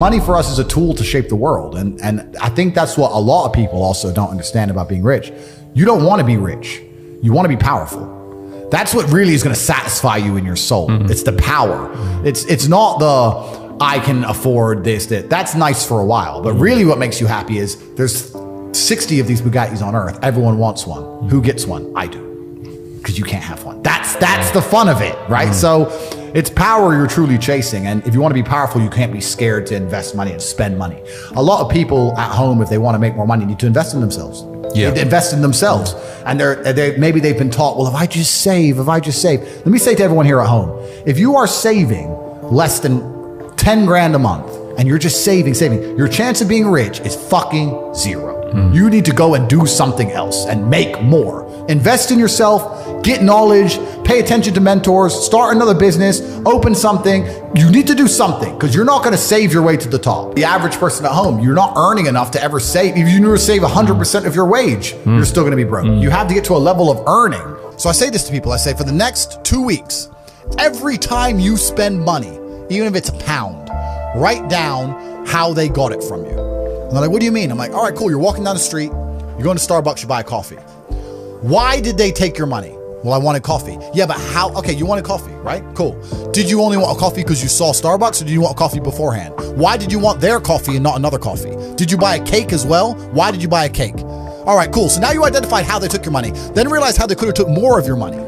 Money for us is a tool to shape the world. And I think that's what a lot of people also don't understand about being rich. You don't want to be rich. You want to be powerful. That's what really is going to satisfy you in your soul. It's the power. It's not the, I can afford this, that. That's nice for a while. But really what makes you happy is there's 60 of these Bugattis on earth. Everyone wants one. Who gets one? I do. Because you can't have one. That's the fun of it, right? So it's power you're truly chasing. And if you want to be powerful, you can't be scared to invest money and spend money. A lot of people at home, if they want to make more money, need to invest in themselves. Yeah. They invest in themselves. And maybe they've been taught, well, if I just save. Let me say to everyone here at home, if you are saving less than 10 grand a month and you're just saving, your chance of being rich is fucking zero. You need to go and do something else and make more. Invest in yourself, get knowledge, pay attention to mentors, start another business, open something. You need to do something because you're not going to save your way to the top. The average person at home, you're not earning enough to ever save. If you never save 100% of your wage, you're still going to be broke. You have to get to a level of earning. So I say this to people, I say for the next 2 weeks, every time you spend money, even if it's £1, write down how they got it from you. And they're like, what do you mean? I'm like, all right, cool. You're walking down the street. You're going to Starbucks. You buy a coffee. Why did they take your money? Well, I wanted coffee. Yeah, but how? Okay, you wanted coffee, right? Cool. Did you only want a coffee because you saw Starbucks, or did you want coffee beforehand? Why did you want their coffee and not another coffee? Did you buy a cake as well? Why did you buy a cake? All right, cool. So now you identified how they took your money. Then realize how they could have took more of your money.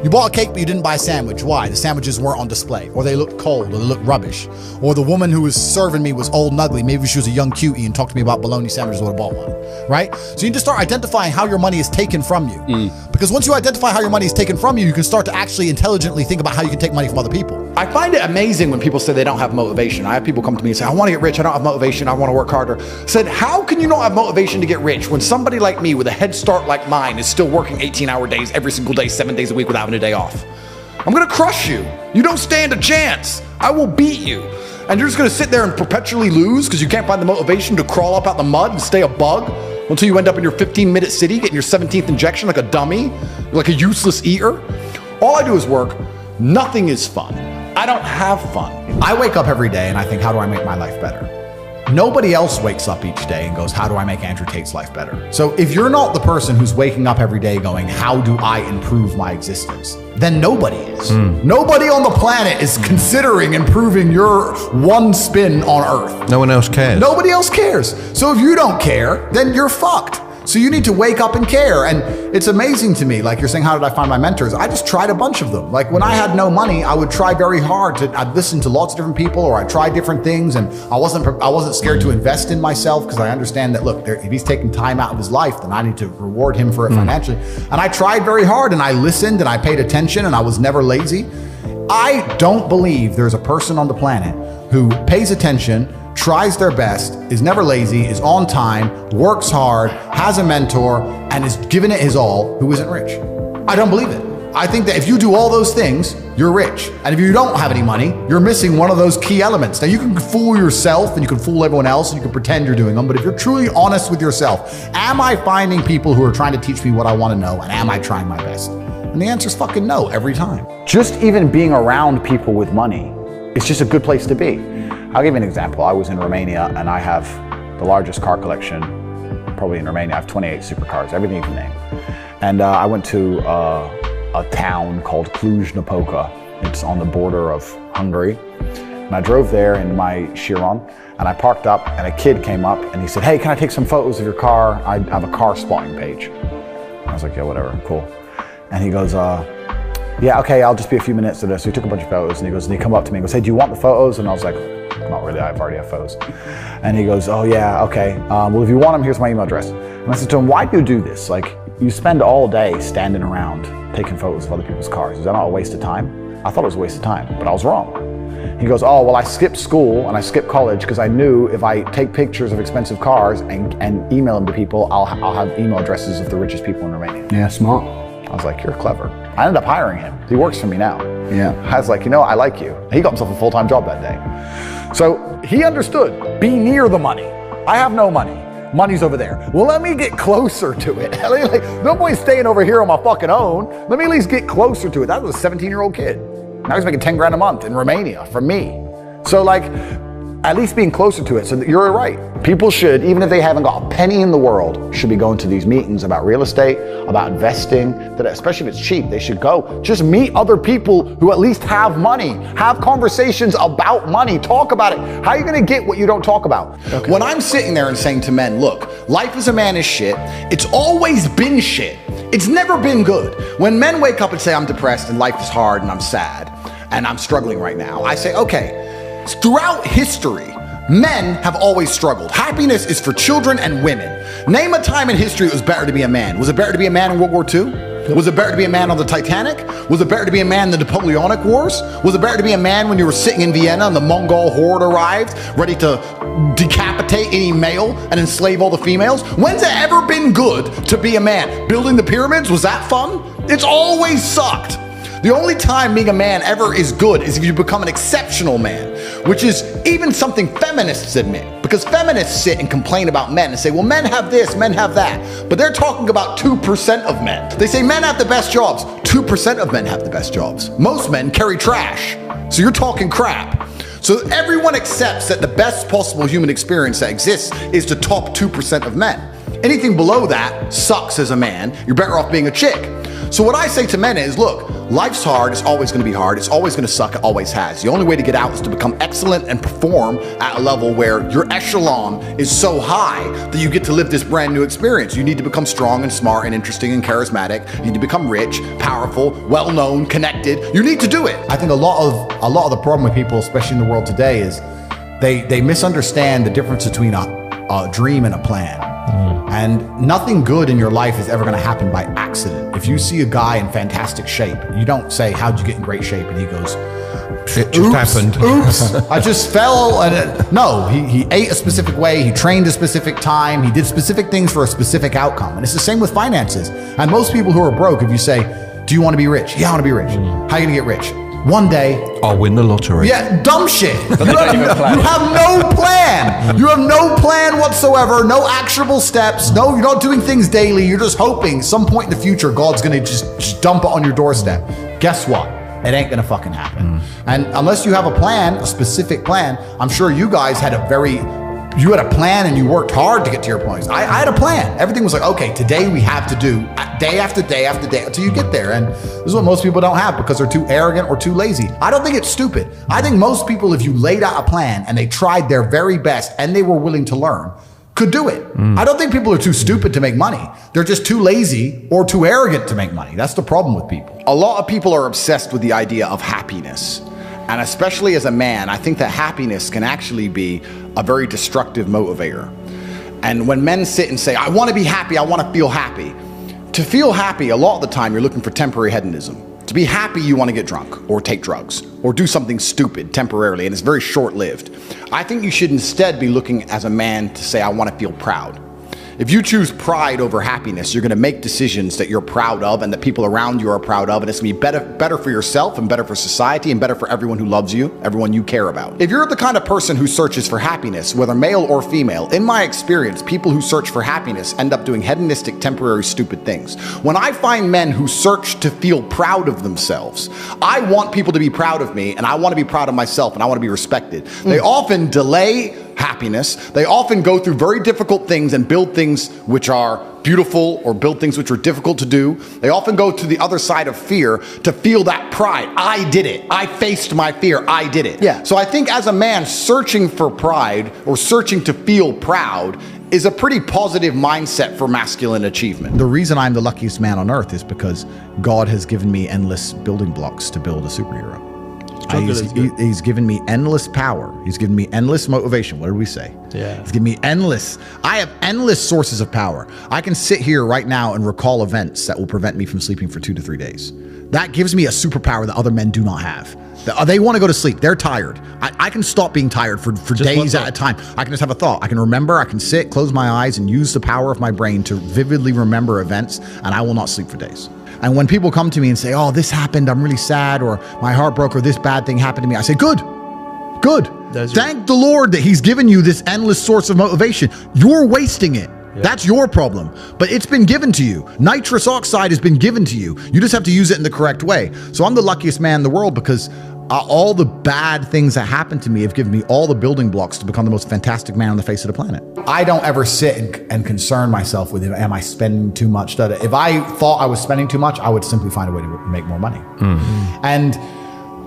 You bought a cake, but you didn't buy a sandwich. Why? The sandwiches weren't on display, or they looked cold, or they looked rubbish. Or the woman who was serving me was old and ugly. Maybe she was a young cutie and talked to me about bologna sandwiches, would have bought one, right? So you need to start identifying how your money is taken from you. Because once you identify how your money is taken from you, you can start to actually intelligently think about how you can take money from other people. I find it amazing when people say they don't have motivation. I have people come to me and say, I want to get rich, I don't have motivation, I want to work harder. I said, how can you not have motivation to get rich when somebody like me with a head start like mine is still working 18-hour days every single day, 7 days a week without having a day off? I'm going to crush you. You don't stand a chance. I will beat you. And you're just going to sit there and perpetually lose because you can't find the motivation to crawl up out the mud and stay a bug until you end up in your 15-minute city getting your 17th injection like a dummy, like a useless eater. All I do is work. Nothing is fun. I don't have fun. I wake up every day and I think, how do I make my life better? Nobody else wakes up each day and goes, how do I make Andrew Tate's life better? So if you're not the person who's waking up every day going, how do I improve my existence? Then nobody is. Nobody on the planet is considering improving your one spin on Earth. No one else cares. Nobody else cares. So if you don't care, then you're fucked. So you need to wake up and care. And it's amazing to me, like you're saying, how did I find my mentors? I just tried a bunch of them. Like when I had no money, I would try very hard I'd listen to lots of different people, or I'd try different things. And I wasn't scared to invest in myself because I understand that, look, if he's taking time out of his life, then I need to reward him for it financially. And I tried very hard and I listened and I paid attention and I was never lazy. I don't believe there's a person on the planet who pays attention, tries their best, is never lazy, is on time, works hard, has a mentor, and is giving it his all, who isn't rich. I don't believe it. I think that if you do all those things, you're rich. And if you don't have any money, you're missing one of those key elements. Now you can fool yourself and you can fool everyone else and you can pretend you're doing them, but if you're truly honest with yourself, am I finding people who are trying to teach me what I want to know, and am I trying my best? And the answer is fucking no every time. Just even being around people with money, it's just a good place to be. I'll give you an example. I was in Romania and I have the largest car collection probably in Romania. I have 28 supercars, everything you can name. And I went to a town called Cluj-Napoca. It's on the border of Hungary. And I drove there in my Chiron and I parked up and a kid came up and he said, hey, can I take some photos of your car? I have a car spotting page. I was like, yeah, whatever, cool. And he goes, yeah, okay, I'll just be a few minutes to this. So he took a bunch of photos and he come up to me and goes, hey, do you want the photos? And I was like, not really, I already have photos. And he goes, oh yeah, okay. Well, if you want them, here's my email address. And I said to him, why do you do this? Like, you spend all day standing around taking photos of other people's cars. Is that not a waste of time? I thought it was a waste of time, but I was wrong. He goes, oh, well, I skipped school and I skipped college because I knew if I take pictures of expensive cars and email them to people, I'll have email addresses of the richest people in Romania. Yeah, smart. I was like, you're clever. I ended up hiring him. He works for me now. Yeah. I was like, you know, I like you. He got himself a full-time job that day. So he understood, be near the money. I have no money. Money's over there. Well, let me get closer to it. Like, no point staying over here on my fucking own. Let me at least get closer to it. That was a 17-year-old kid. Now he's making 10 grand a month in Romania from me. So like, at least being closer to it. So that you're right. People should, even if they haven't got a penny in the world, should be going to these meetings about real estate, about investing, that especially if it's cheap, they should go. Just meet other people who at least have money. Have conversations about money. Talk about it. How are you going to get what you don't talk about? Okay. When I'm sitting there and saying to men, look, life as a man is shit. It's always been shit. It's never been good. When men wake up and say, I'm depressed and life is hard and I'm sad and I'm struggling right now, I say, okay, throughout history, men have always struggled. Happiness is for children and women. Name a time in history it was better to be a man. Was it better to be a man in World War II? Was it better to be a man on the Titanic? Was it better to be a man in the Napoleonic Wars? Was it better to be a man when you were sitting in Vienna and the Mongol horde arrived, ready to decapitate any male and enslave all the females? When's it ever been good to be a man? Building the pyramids, was that fun? It's always sucked. The only time being a man ever is good is if you become an exceptional man, which is even something feminists admit. Because feminists sit and complain about men and say, well, men have this, men have that. But they're talking about 2% of men. They say men have the best jobs. 2% of men have the best jobs. Most men carry trash. So you're talking crap. So everyone accepts that the best possible human experience that exists is the top 2% of men. Anything below that sucks as a man. You're better off being a chick. So what I say to men is, look, life's hard, it's always going to be hard, it's always going to suck, it always has. The only way to get out is to become excellent and perform at a level where your echelon is so high that you get to live this brand new experience. You need to become strong and smart and interesting and charismatic. You need to become rich, powerful, well-known, connected. You need to do it. I think a lot of the problem with people, especially in the world today, is they misunderstand the difference between a dream and a plan. And nothing good in your life is ever going to happen by accident. If you see a guy in fantastic shape, you don't say, how'd you get in great shape? And he goes, it just happened. Oops, I just fell. No, he ate a specific way. He trained a specific time. He did specific things for a specific outcome. And it's the same with finances. And most people who are broke, if you say, do you want to be rich? Yeah, I want to be rich. How are you going to get rich? One day, I'll win the lottery. Yeah, dumb shit. You have no plan. You have no plan whatsoever, no actionable steps. No, you're not doing things daily. You're just hoping some point in the future, God's going to just dump it on your doorstep. Guess what? It ain't going to fucking happen. And unless you have a plan, a specific plan, I'm sure you guys had you had a plan and you worked hard to get to your points. I had a plan. Everything was like, okay, today we have to do day after day after day until you get there. And this is what most people don't have because they're too arrogant or too lazy. I don't think it's stupid. I think most people, if you laid out a plan and they tried their very best and they were willing to learn, could do it. I don't think people are too stupid to make money. They're just too lazy or too arrogant to make money. That's the problem with people. A lot of people are obsessed with the idea of happiness. And especially as a man, I think that happiness can actually be a very destructive motivator. And when men sit and say, I want to be happy, I want to feel happy. To feel happy, a lot of the time, you're looking for temporary hedonism. To be happy, you want to get drunk or take drugs or do something stupid temporarily, and it's very short-lived. I think you should instead be looking as a man to say, I want to feel proud. If you choose pride over happiness, you're going to make decisions that you're proud of and that people around you are proud of, and it's going to be better for yourself and better for society and better for everyone who loves you, everyone you care about. If you're the kind of person who searches for happiness, whether male or female, in my experience, people who search for happiness end up doing hedonistic, temporary, stupid things. When I find men who search to feel proud of themselves, I want people to be proud of me, and I want to be proud of myself, and I want to be respected. They often delay happiness. They often go through very difficult things and build things which are beautiful or build things which are difficult to do. They often go to the other side of fear to feel that pride. I did it. I faced my fear. I did it. Yeah. So I think as a man, searching for pride or searching to feel proud is a pretty positive mindset for masculine achievement. The reason I'm the luckiest man on earth is because God has given me endless building blocks to build a superhero. He's given me endless power. He's given me endless motivation. What did we say? Yeah. He's given me endless. I have endless sources of power. I can sit here right now and recall events that will prevent me from sleeping for 2 to 3 days. That gives me a superpower that other men do not have. They want to go to sleep. They're tired. I can stop being tired for days at a time. I can just have a thought. I can remember. I can sit, close my eyes, and use the power of my brain to vividly remember events, and I will not sleep for days. And when people come to me and say, oh, this happened, I'm really sad, or my heart broke, or this bad thing happened to me, I say, good. Thank the Lord that he's given you this endless source of motivation. You're wasting it. Yeah. That's your problem. But it's been given to you. Nitrous oxide has been given to you. You just have to use it in the correct way. So I'm the luckiest man in the world because all the bad things that happened to me have given me all the building blocks to become the most fantastic man on the face of the planet. I don't ever sit and concern myself with, am I spending too much? If I thought I was spending too much, I would simply find a way to make more money. And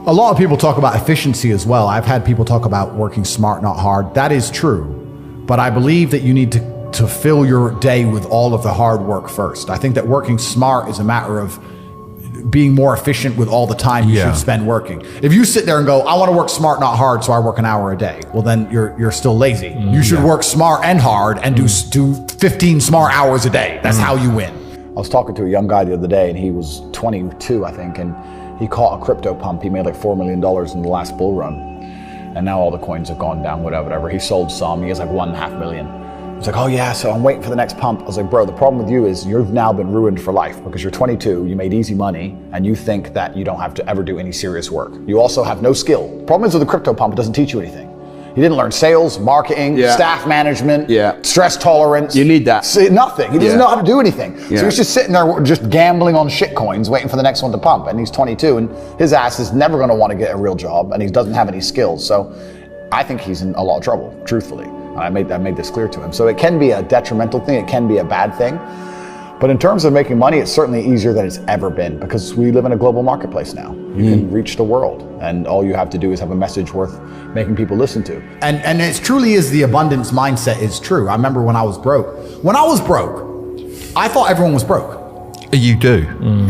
a lot of people talk about efficiency as well. I've had people talk about working smart, not hard. That is true. But I believe that you need to fill your day with all of the hard work first. I think that working smart is a matter of being more efficient with all the time you should spend working. If you sit there and go, I want to work smart, not hard, so I work an hour a day, well, then you're still lazy. You should work smart and hard and do 15 smart hours a day. That's how you win. I was talking to a young guy the other day, and he was 22, I think, and he caught a crypto pump. He made like $4 million in the last bull run, and now all the coins have gone down, whatever. He sold some. He has like 1.5 million. He's like, oh yeah, so I'm waiting for the next pump. I was like, bro, the problem with you is you've now been ruined for life because you're 22, you made easy money, and you think that you don't have to ever do any serious work. You also have no skill. The problem is with the crypto pump, it doesn't teach you anything. He didn't learn sales, marketing, staff management, stress tolerance. You need that. Nothing. He doesn't know how to do anything. So he's just sitting there just gambling on shit coins, waiting for the next one to pump. And he's 22, and his ass is never going to want to get a real job, and he doesn't have any skills. So I think he's in a lot of trouble, truthfully. And I made this clear to him. So it can be a detrimental thing. It can be a bad thing. But in terms of making money, it's certainly easier than it's ever been because we live in a global marketplace now. You can reach the world, and all you have to do is have a message worth making people listen to. And it truly is, the abundance mindset is true. I remember when I was broke. When I was broke, I thought everyone was broke. You do.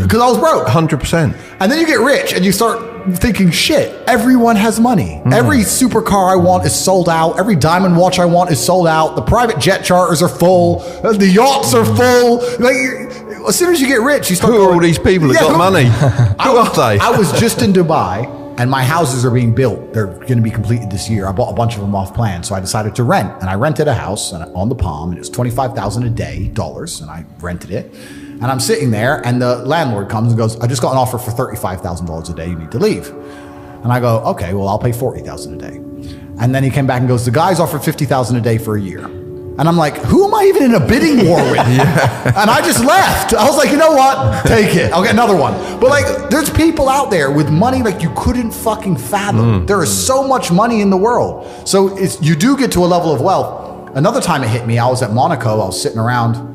Because I was broke. 100%. And then you get rich and you start thinking, shit, everyone has money. Every supercar I want is sold out. Every diamond watch I want is sold out. The private jet charters are full. The yachts are full. Like, as soon as you get rich, you start Who are all these people that got money? Who are they? I was just in Dubai, and my houses are being built. They're going to be completed this year. I bought a bunch of them off plan, so I decided to rent. And I rented a house on the Palm, and it was $25,000 a day, dollars, and I rented it. And I'm sitting there, and the landlord comes and goes, I just got an offer for $35,000 a day. You need to leave. And I go, okay, well, I'll pay $40,000 a day. And then he came back and goes, the guy's offered $50,000 a day for a year. And I'm like, who am I even in a bidding war with? And I just left. I was like, you know what? Take it. I'll get another one. But like, there's people out there with money like you couldn't fucking fathom. There is so much money in the world. So you do get to a level of wealth. Another time it hit me, I was at Monaco. I was sitting around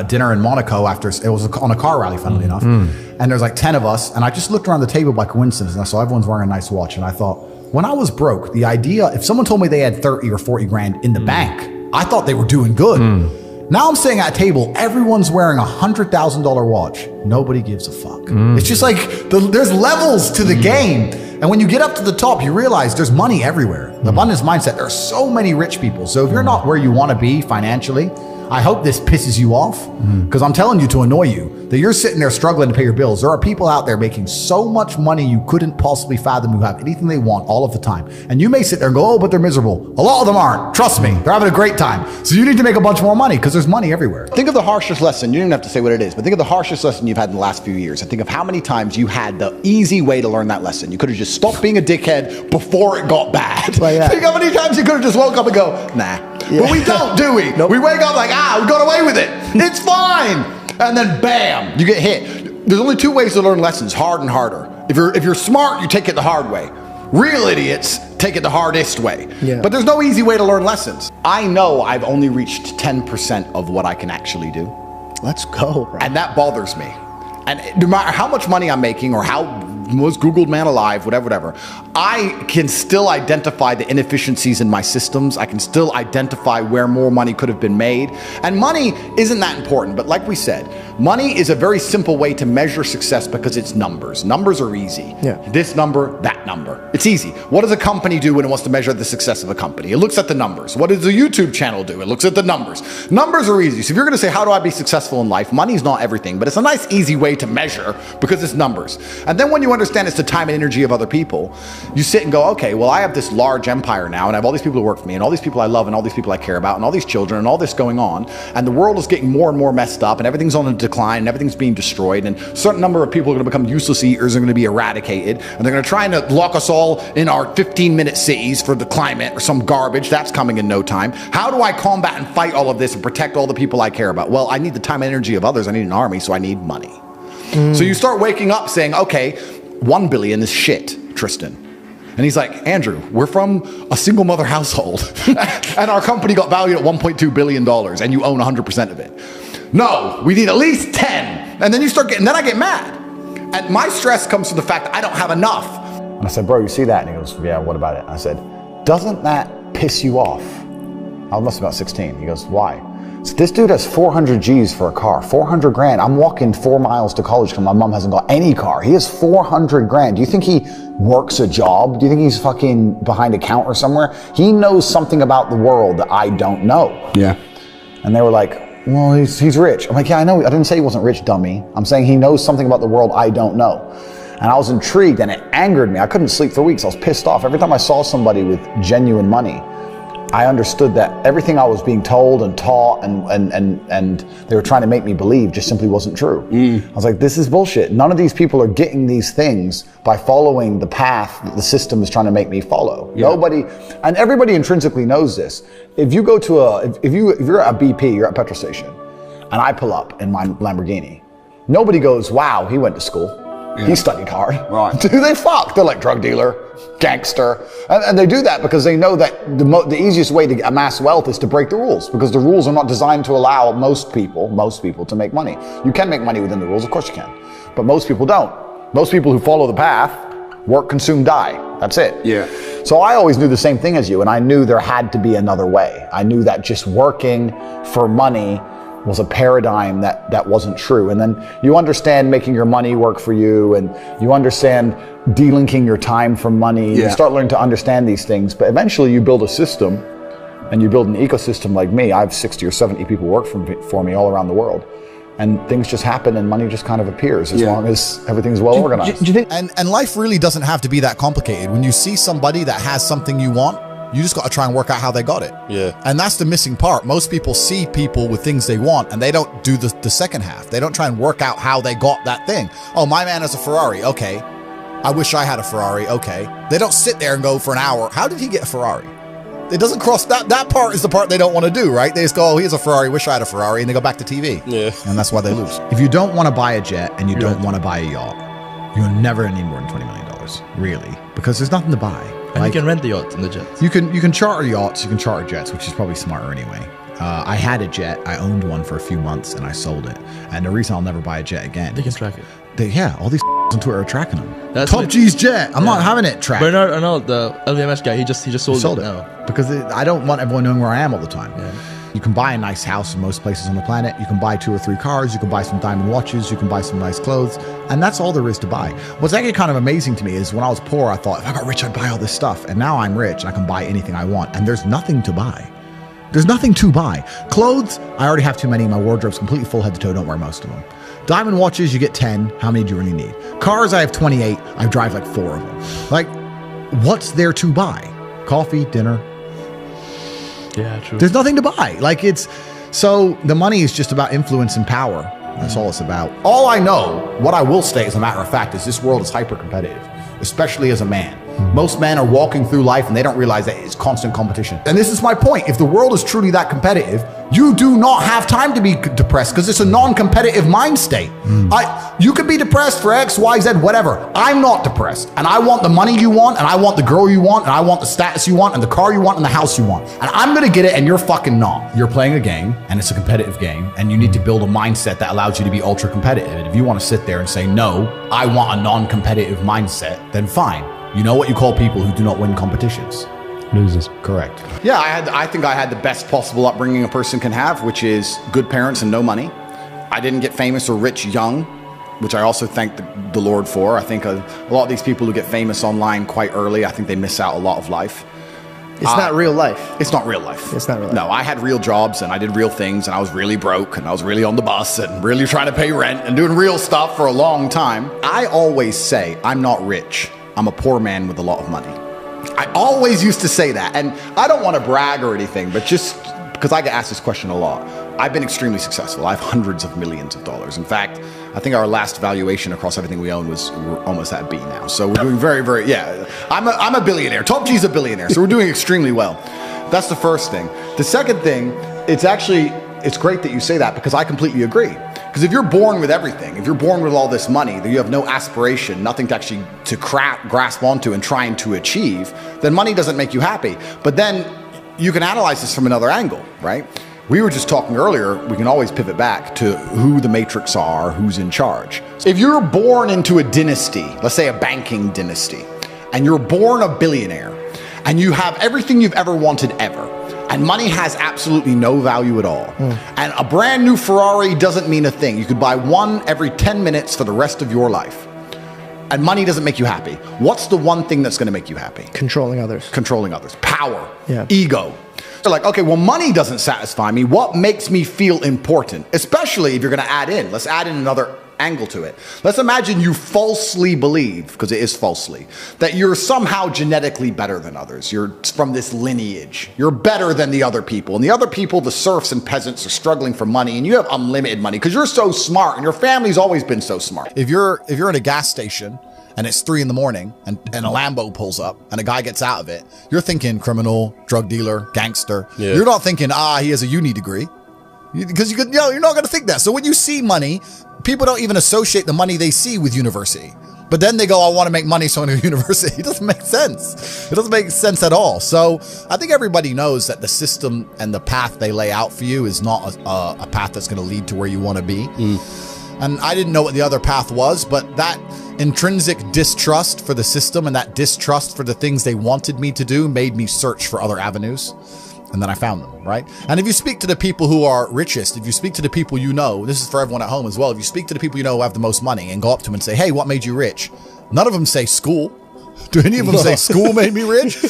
dinner in Monaco after, it was on a car rally, funnily enough. And there's like 10 of us. And I just looked around the table by coincidence, and I saw everyone's wearing a nice watch. And I thought, when I was broke, the idea, if someone told me they had 30 or 40 grand in the bank, I thought they were doing good. Now I'm sitting at a table, everyone's wearing a $100,000 watch. Nobody gives a fuck. It's just like, there's levels to the game. And when you get up to the top, you realize there's money everywhere. The abundance mindset, there are so many rich people. So if you're not where you want to be financially, I hope this pisses you off, because I'm telling you to annoy you, that you're sitting there struggling to pay your bills. There are people out there making so much money you couldn't possibly fathom, who have anything they want all of the time. And you may sit there and go, oh, but they're miserable. A lot of them aren't. Trust me, they're having a great time. So you need to make a bunch more money, because there's money everywhere. Think of the harshest lesson. You don't even have to say what it is, but think of the harshest lesson you've had in the last few years. And think of how many times you had the easy way to learn that lesson. You could have just stopped being a dickhead before it got bad. Well, Think how many times you could have just woke up and go, nah. But we don't, do we? Nope. We wake up like, we got away with it. It's fine. And then bam, you get hit. There's only two ways to learn lessons, hard and harder. If you're smart, you take it the hard way. Real idiots take it the hardest way. But there's no easy way to learn lessons. I know I've only reached 10% of what I can actually do. Let's go, bro. And that bothers me. And no matter how much money I'm making or how most Googled man alive, whatever, I can still identify the inefficiencies in my systems. I can still identify where more money could have been made. And money isn't that important, but like we said, money is a very simple way to measure success because it's numbers. Numbers are easy. This number, that number. It's easy. What does a company do when it wants to measure the success of a company? It looks at the numbers. What does a YouTube channel do? It looks at the numbers. Numbers are easy. So if you're going to say, how do I be successful in life? Money's not everything, but it's a nice, easy way to measure because it's numbers. And then when you understand it's the time and energy of other people, you sit and go, okay, well, I have this large empire now, and I have all these people who work for me, and all these people I love, and all these people I care about, and all these children, and all this going on, and the world is getting more and more messed up, and everything's on a decline, and everything's being destroyed, and a certain number of people are going to become useless eaters, are going to be eradicated, and they're going to try and lock us all in our 15-minute cities for the climate or some garbage. That's coming in no time. How do I combat and fight all of this and protect all the people I care about? Well, I need the time and energy of others. I need an army, so I need money. So you start waking up saying, okay, 1 billion is shit. $1 Tristan. And he's like, Andrew, we're from a single mother household and our company got valued at $1.2 billion and you own 100% of it. No, we need at least 10. And then then I get mad. And my stress comes from the fact that I don't have enough. And I said, bro, you see that? And he goes, yeah, what about it? I said, doesn't that piss you off? I must be about 16. He goes, why? So this dude has 400 G's for a car, 400 grand. I'm walking 4 miles to college because my mom hasn't got any car. He has 400 grand. Do you think he works a job? Do you think he's fucking behind a counter somewhere? He knows something about the world that I don't know. Yeah. And they were like, well, he's rich. I'm like, yeah, I know. I didn't say he wasn't rich, dummy. I'm saying he knows something about the world I don't know. And I was intrigued and it angered me. I couldn't sleep for weeks. I was pissed off. Every time I saw somebody with genuine money, I understood that everything I was being told and taught and they were trying to make me believe just simply wasn't true. I was like, this is bullshit. None of these people are getting these things by following the path that the system is trying to make me follow. Yeah. Nobody, and everybody intrinsically knows this. If you go to if you're at a BP, you're at a petrol station, and I pull up in my Lamborghini, nobody goes, wow, he went to school. Yeah. He studied hard. Right. Do they fuck? They're like drug dealer, gangster. And they do that because they know that the easiest way to amass wealth is to break the rules, because the rules are not designed to allow most people to make money. You can make money within the rules, of course you can. But most people don't. Most people who follow the path work, consume, die. That's it. Yeah. So I always knew the same thing as you, and I knew there had to be another way. I knew that just working for money was a paradigm that wasn't true. And then you understand making your money work for you, and you understand delinking your time from money. Yeah. You start learning to understand these things, but eventually you build a system and you build an ecosystem like me. I have 60 or 70 people work for me all around the world. And things just happen and money just kind of appears as long as everything's well organized. Do you think, and life really doesn't have to be that complicated. When you see somebody that has something you want, you just got to try and work out how they got it. Yeah. And that's the missing part. Most people see people with things they want and they don't do the second half. They don't try and work out how they got that thing. Oh, my man has a Ferrari. Okay. I wish I had a Ferrari. Okay. They don't sit there and go for an hour. How did he get a Ferrari? It doesn't cross that part is the part they don't want to do, right? They just go, oh, here's a Ferrari. Wish I had a Ferrari. And they go back to TV. Yeah. And that's why they lose. If you don't want to buy a jet and you don't want to buy a yacht, you're never going to need more than $20 million, really, because there's nothing to buy. And you can rent the yacht and the jets. You can charter yachts, you can charter jets, which is probably smarter anyway. I had a jet, I owned one for a few months and I sold it. And the reason I'll never buy a jet again. They can track it. All these on Twitter are tracking them. That's Top G's jet. I'm not having it tracked. Bernard Arnault, the LVMH guy, he just sold it now. Because I don't want everyone knowing where I am all the time. Yeah. You can buy a nice house in most places on the planet. You can buy 2 or 3 cars. You can buy some diamond watches. You can buy some nice clothes. And that's all there is to buy. What's actually kind of amazing to me is when I was poor, I thought, if I got rich, I'd buy all this stuff. And now I'm rich and I can buy anything I want. And there's nothing to buy. There's nothing to buy. Clothes, I already have too many. My wardrobe's completely full head to toe. Don't wear most of them. Diamond watches, you get 10. How many do you really need? Cars, I have 28. I drive like 4 of them. Like, what's there to buy? Coffee, dinner. Yeah, true. There's nothing to buy. Like, so the money is just about influence and power. That's all it's about. All I know, what I will say as a matter of fact, is this world is hyper competitive, especially as a man. Most men are walking through life and they don't realize that it's constant competition. And this is my point. If the world is truly that competitive, you do not have time to be depressed because it's a non-competitive mind state. You could be depressed for X, Y, Z, whatever. I'm not depressed. And I want the money you want, and I want the girl you want, and I want the status you want, and the car you want, and the house you want. And I'm going to get it, and you're fucking not. You're playing a game, and it's a competitive game, and you need to build a mindset that allows you to be ultra competitive. And if you want to sit there and say, no, I want a non-competitive mindset, then fine. You know what you call people who do not win competitions? Losers. Correct. Yeah, I think I had the best possible upbringing a person can have, which is good parents and no money. I didn't get famous or rich young, which I also thank the Lord for. I think a lot of these people who get famous online quite early, I think they miss out a lot of life. It's not real life. It's not real life. It's not real life. No, I had real jobs and I did real things and I was really broke and I was really on the bus and really trying to pay rent and doing real stuff for a long time. I always say I'm not rich. I'm a poor man with a lot of money. I always used to say that. And I don't want to brag or anything, but just because I get asked this question a lot. I've been extremely successful. I have hundreds of millions of dollars. In fact, I think our last valuation across everything we own we're almost at B now. So we're doing very, very, yeah. I'm a billionaire. Top G's a billionaire. So we're doing extremely well. That's the first thing. The second thing, it's great that you say that because I completely agree. Because if you're born with everything, if you're born with all this money, that you have no aspiration, nothing to actually grasp onto and trying to achieve, then money doesn't make you happy. But then you can analyze this from another angle, right? We were just talking earlier, we can always pivot back to who the matrix are, who's in charge. If you're born into a dynasty, let's say a banking dynasty, and you're born a billionaire, and you have everything you've ever wanted ever, and money has absolutely no value at all. And a brand new Ferrari doesn't mean a thing. You could buy one every 10 minutes for the rest of your life. And money doesn't make you happy. What's the one thing that's gonna make you happy? Controlling others. Controlling others. Power. Yeah. Ego. They're like, okay, well, money doesn't satisfy me. What makes me feel important? Especially if you're gonna add in, let's add in another angle to it. Let's imagine you falsely believe, because it is falsely, that you're somehow genetically better than others. You're from this lineage. You're better than the other people. And the other people, the serfs and peasants, are struggling for money, and you have unlimited money because you're so smart and your family's always been so smart. If you're in a gas station and it's 3 a.m. and a Lambo pulls up and a guy gets out of it, you're thinking criminal, drug dealer, gangster. Yeah. You're not thinking, he has a uni degree. Because you're not going to think that. So when you see money, people don't even associate the money they see with university. But then they go, I want to make money, so I go to university. It doesn't make sense. It doesn't make sense at all. So I think everybody knows that the system and the path they lay out for you is not a path that's going to lead to where you want to be. And I didn't know what the other path was, but that intrinsic distrust for the system and that distrust for the things they wanted me to do made me search for other avenues. And then I found them, right? And if you speak to the people who are richest, if you speak to the people you know, this is for everyone at home as well, if you speak to the people you know who have the most money and go up to them and say, hey, what made you rich? None of them say school. Do any of them say school made me rich?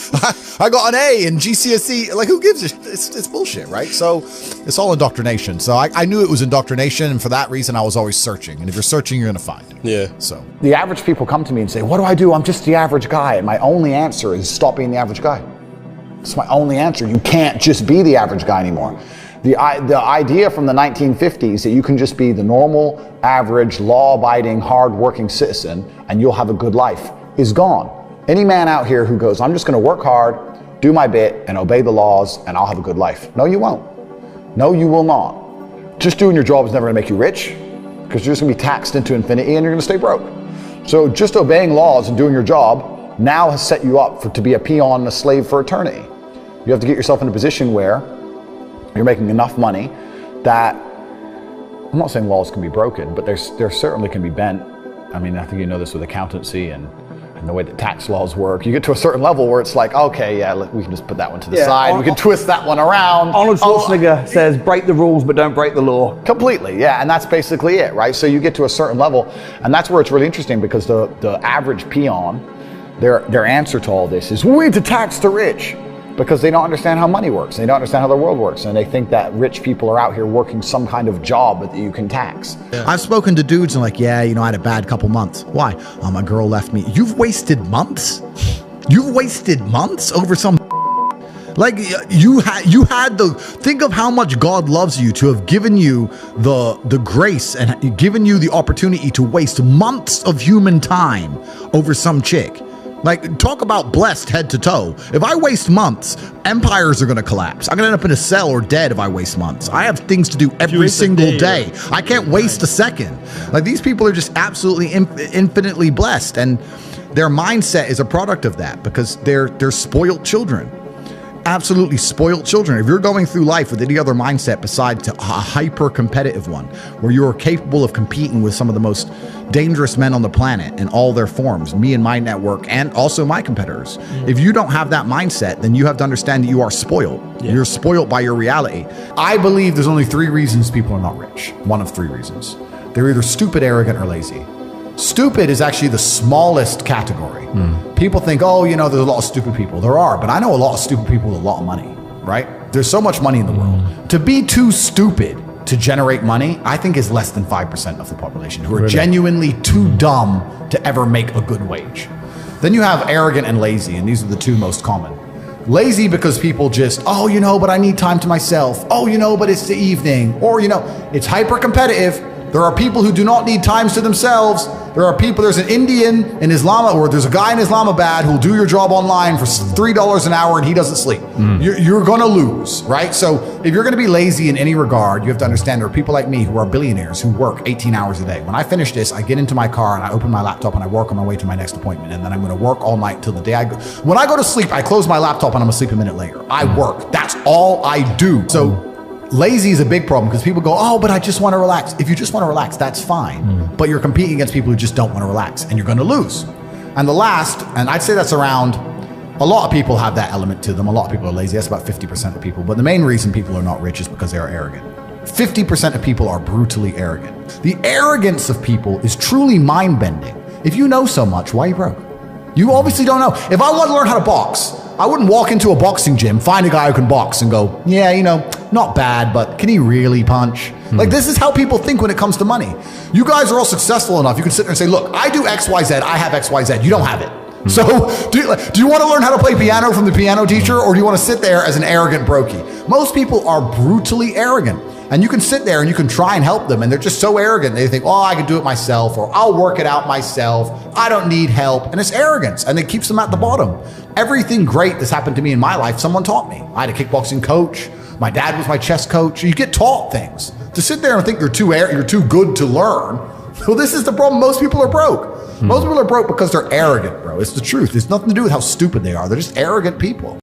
I got an A in GCSE. Like, who gives a shit? It's bullshit, right? So it's all indoctrination. So I knew it was indoctrination, and for that reason, I was always searching. And if you're searching, you're going to find. Yeah. So The average people come to me and say, what do I do? I'm just the average guy. And my only answer is stop being the average guy. It's my only answer. You can't just be the average guy anymore. The idea from the 1950s that you can just be the normal, average, law-abiding, hard-working citizen and you'll have a good life is gone. Any man out here who goes, I'm just going to work hard, do my bit, and obey the laws, and I'll have a good life. No, you won't. No, you will not. Just doing your job is never going to make you rich, because you're just going to be taxed into infinity and you're going to stay broke. So just obeying laws and doing your job now has set you up to be a peon and a slave for eternity. You have to get yourself in a position where you're making enough money that, I'm not saying laws can be broken, but there certainly can be bent. I mean, I think you know this with accountancy and the way that tax laws work. You get to a certain level where it's like, okay, yeah, we can just put that one to the side. We can twist that one around. Arnold Schwarzenegger says, break the rules, but don't break the law. Completely, yeah, and that's basically it, right? So you get to a certain level, and that's where it's really interesting, because the average peon, their answer to all this is, we need to tax the rich. Because they don't understand how money works. They don't understand how the world works. And they think that rich people are out here working some kind of job that you can tax. yeah. I've spoken to dudes and like, yeah, I had a bad couple months. Why? My girl left me. You've wasted months? You've wasted months over some like you had think of how much God loves you to have given you the grace and given you the opportunity to waste months of human time over some chick. Like, talk about blessed head to toe. If I waste months, empires are going to collapse. I'm going to end up in a cell or dead if I waste months. I have things to do every single day. I can't waste a second. Like, these people are just absolutely infinitely blessed. And their mindset is a product of that because they're spoiled children. Absolutely spoiled children. If you're going through life with any other mindset besides a hyper-competitive one, where you're capable of competing with some of the most dangerous men on the planet in all their forms, me and my network, and also my competitors. If you don't have that mindset, then you have to understand that you are spoiled. Yeah. You're spoiled by your reality. I believe there's only 3 reasons people are not rich. One of 3 reasons. They're either stupid, arrogant, or lazy. Stupid is actually the smallest category. People think, oh, there's a lot of stupid people. There are, but I know a lot of stupid people with a lot of money, right? There's so much money in the world. To be too stupid to generate money, I think is less than 5% of the population who are genuinely too dumb to ever make a good wage. Then you have arrogant and lazy, and these are the 2 most common. Lazy because people just, but I need time to myself. But it's the evening. Or, it's hyper competitive. There are people who do not need times to themselves. There's an Indian in Islam, or there's a guy in Islamabad who'll do your job online for $3 an hour and he doesn't sleep. You're gonna lose, right? So if you're gonna be lazy in any regard, you have to understand there are people like me who are billionaires who work 18 hours a day. When I finish this, I get into my car and I open my laptop and I work on my way to my next appointment. And then I'm gonna work all night till the day I go. When I go to sleep, I close my laptop and I'm asleep a minute later. I work, that's all I do. So lazy is a big problem because people go, oh, but I just want to relax. If you just want to relax, that's fine. But you're competing against people who just don't want to relax and you're going to lose. And the last, and I'd say that's around, a lot of people have that element to them. A lot of people are lazy. That's about 50% of people. But the main reason people are not rich is because they are arrogant. 50% of people are brutally arrogant. The arrogance of people is truly mind-bending. If you know so much, why are you broke? You obviously don't know. If I wanted to learn how to box, I wouldn't walk into a boxing gym, find a guy who can box and go, yeah, not bad, but can he really punch? Like, this is how people think when it comes to money. You guys are all successful enough. You can sit there and say, look, I do X, Y, Z. I have X, Y, Z. You don't have it. So do you want to learn how to play piano from the piano teacher, or do you want to sit there as an arrogant brokey? Most people are brutally arrogant. And you can sit there and you can try and help them, and they're just so arrogant. They think, oh, I can do it myself, or I'll work it out myself. I don't need help. And it's arrogance, and it keeps them at the bottom. Everything great that's happened to me in my life, someone taught me. I had a kickboxing coach. My dad was my chess coach. You get taught things. To sit there and think you're too good to learn, well, this is the problem. Most people are broke. Most people are broke because they're arrogant, bro. It's the truth. It's nothing to do with how stupid they are. They're just arrogant people.